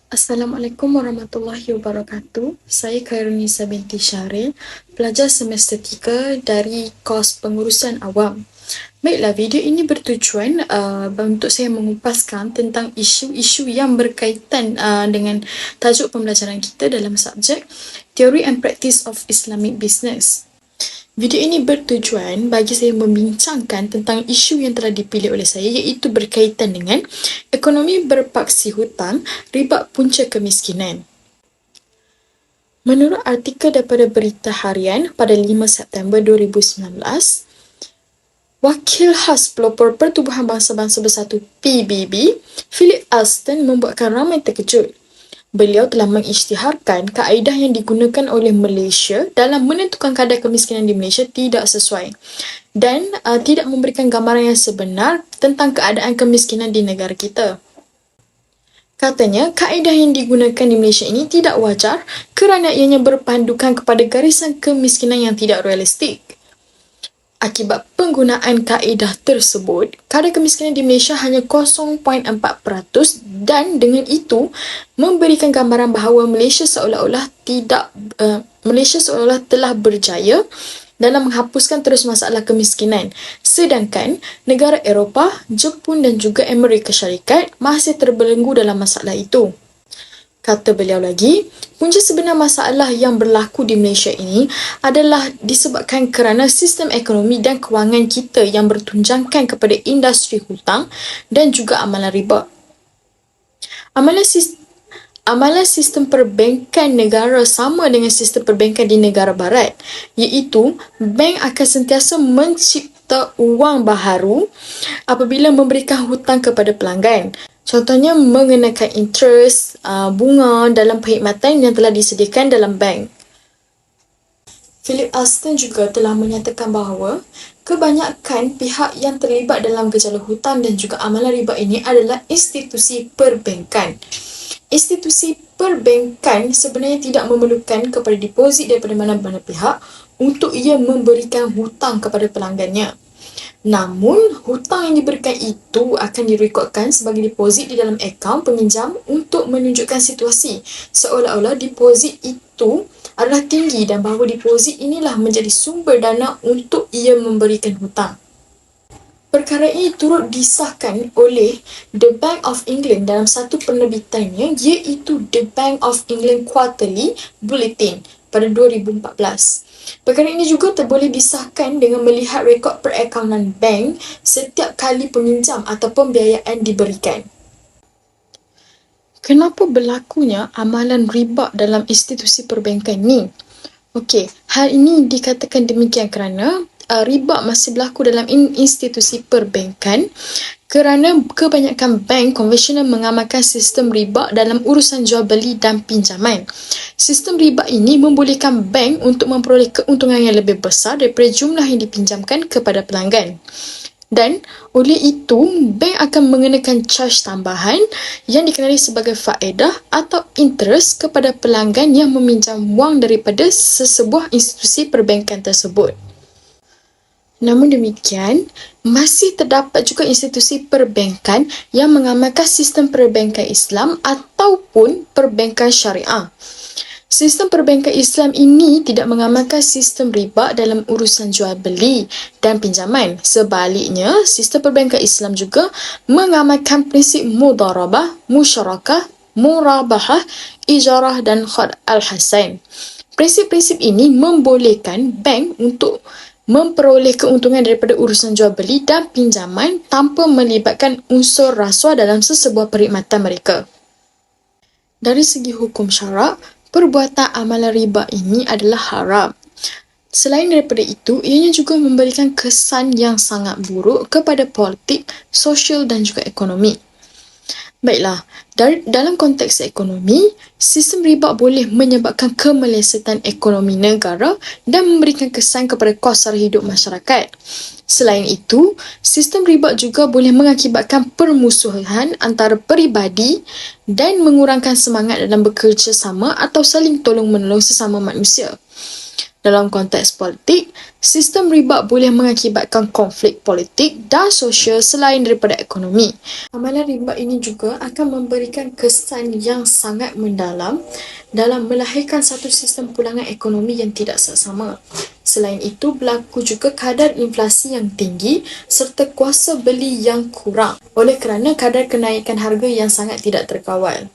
Assalamualaikum warahmatullahi wabarakatuh. Saya Khairunisa binti Syahril, pelajar semester 3 dari kos pengurusan awam. Baiklah, video ini bertujuan untuk saya mengupaskan tentang isu-isu yang berkaitan dengan tajuk pembelajaran kita dalam subjek Theory and Practice of Islamic Business. Video ini bertujuan bagi saya membincangkan tentang isu yang telah dipilih oleh saya, iaitu berkaitan dengan ekonomi berpaksi hutang, riba punca kemiskinan. Menurut artikel daripada Berita Harian pada 5 September 2019, Wakil Khas Pelopor Pertubuhan Bangsa-Bangsa Bersatu PBB, Philip Alston membuatkan ramai terkejut. Beliau telah mengisytiharkan kaedah yang digunakan oleh Malaysia dalam menentukan kadar kemiskinan di Malaysia tidak sesuai dan tidak memberikan gambaran yang sebenar tentang keadaan kemiskinan di negara kita. Katanya, kaedah yang digunakan di Malaysia ini tidak wajar kerana ianya berpandukan kepada garisan kemiskinan yang tidak realistik. Akibat penggunaan kaedah tersebut, kadar kemiskinan di Malaysia hanya 0.4% dan dengan itu memberikan gambaran bahawa Malaysia seolah-olah telah berjaya dalam menghapuskan terus masalah kemiskinan. Sedangkan negara Eropah, Jepun dan juga Amerika Syarikat masih terbelenggu dalam masalah itu. Kata beliau lagi, punca sebenar masalah yang berlaku di Malaysia ini adalah disebabkan kerana sistem ekonomi dan kewangan kita yang bertunjangkan kepada industri hutang dan juga amalan riba. Amalan sistem perbankan negara sama dengan sistem perbankan di negara barat, iaitu bank akan sentiasa mencipta wang baharu apabila memberikan hutang kepada pelanggan. Contohnya mengenakan interest, bunga dalam perkhidmatan yang telah disediakan dalam bank. Philip Alston juga telah menyatakan bahawa kebanyakan pihak yang terlibat dalam gejala hutang dan juga amalan riba ini adalah institusi perbankan. Institusi perbankan sebenarnya tidak memerlukan kepada deposit daripada mana-mana pihak untuk ia memberikan hutang kepada pelanggannya. Namun, hutang yang diberikan itu akan direkodkan sebagai deposit di dalam akaun peminjam untuk menunjukkan situasi seolah-olah deposit itu adalah tinggi dan bahawa deposit inilah menjadi sumber dana untuk ia memberikan hutang. Perkara ini turut disahkan oleh The Bank of England dalam satu penerbitannya, iaitu The Bank of England Quarterly Bulletin pada 2014. Perkara ini juga boleh disahkan dengan melihat rekod perakaunan bank setiap kali peminjam atau pembiayaan diberikan. Kenapa berlakunya amalan riba dalam institusi perbankan ni? Okey, hal ini dikatakan demikian kerana riba masih berlaku dalam institusi perbankan kerana kebanyakan bank konvensional mengamalkan sistem riba dalam urusan jual beli dan pinjaman. Sistem riba ini membolehkan bank untuk memperoleh keuntungan yang lebih besar daripada jumlah yang dipinjamkan kepada pelanggan. Dan oleh itu, bank akan mengenakan charge tambahan yang dikenali sebagai faedah atau interest kepada pelanggan yang meminjam wang daripada sesebuah institusi perbankan tersebut. Namun demikian, masih terdapat juga institusi perbankan yang mengamalkan sistem perbankan Islam ataupun perbankan syariah. Sistem perbankan Islam ini tidak mengamalkan sistem riba dalam urusan jual beli dan pinjaman. Sebaliknya, sistem perbankan Islam juga mengamalkan prinsip mudarabah, musyarakah, murabahah, ijarah dan khad al-hasan. Prinsip-prinsip ini membolehkan bank untuk memperoleh keuntungan daripada urusan jual beli dan pinjaman tanpa melibatkan unsur rasuah dalam sesebuah perkhidmatan mereka. Dari segi hukum syarak, perbuatan amalan riba ini adalah haram. Selain daripada itu, ianya juga memberikan kesan yang sangat buruk kepada politik, sosial dan juga ekonomi. Baiklah, dalam konteks ekonomi, sistem riba boleh menyebabkan kemelesetan ekonomi negara dan memberikan kesan kepada kos sara hidup masyarakat. Selain itu, sistem riba juga boleh mengakibatkan permusuhan antara peribadi dan mengurangkan semangat dalam bekerjasama atau saling tolong-menolong sesama manusia. Dalam konteks politik, Sistem riba boleh mengakibatkan konflik politik dan sosial selain daripada ekonomi. Amalan riba ini juga akan memberikan kesan yang sangat mendalam dalam melahirkan satu sistem pulangan ekonomi yang tidak seksama. Selain itu, berlaku juga kadar inflasi yang tinggi serta kuasa beli yang kurang oleh kerana kadar kenaikan harga yang sangat tidak terkawal.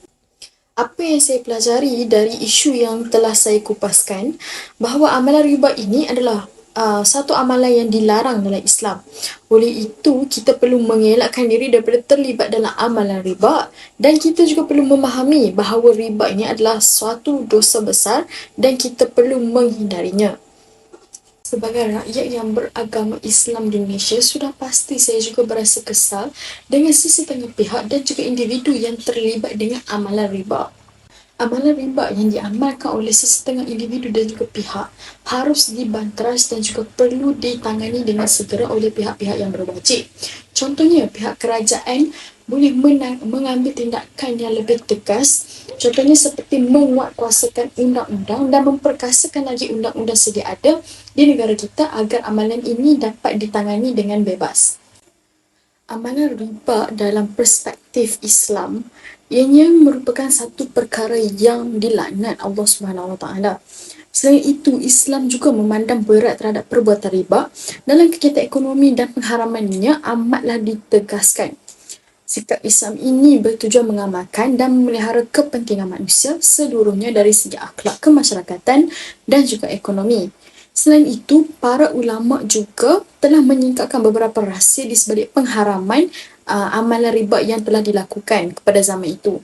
Apa yang saya pelajari dari isu yang telah saya kupaskan, bahawa amalan riba ini adalah satu amalan yang dilarang dalam Islam. Oleh itu, kita perlu mengelakkan diri daripada terlibat dalam amalan riba dan kita juga perlu memahami bahawa riba ini adalah suatu dosa besar dan kita perlu menghindarinya. Sebagai rakyat yang beragama Islam di Malaysia, sudah pasti saya juga berasa kesal dengan sesetengah pihak dan juga individu yang terlibat dengan amalan riba. Amalan riba yang diamalkan oleh sesetengah individu dan juga pihak harus dibanteras dan juga perlu ditangani dengan segera oleh pihak-pihak yang berwajib. Contohnya, pihak kerajaan boleh mengambil tindakan yang lebih tegas. Contohnya seperti menguatkuasakan undang-undang dan memperkasakan lagi undang-undang sedia ada di negara kita agar amalan ini dapat ditangani dengan bebas. Amalan riba dalam perspektif Islam ianya merupakan satu perkara yang dilaknat Allah Subhanahu Wa Taala. Selain itu, Islam juga memandang berat terhadap perbuatan riba dalam kegiatan ekonomi dan pengharamannya amatlah ditegaskan. Sikap Islam ini bertujuan mengamalkan dan memelihara kepentingan manusia seluruhnya dari segi akhlak kemasyarakatan dan juga ekonomi. Selain itu, para ulama juga telah menyingkapkan beberapa rahsia di sebalik pengharaman amalan riba yang telah dilakukan kepada zaman itu.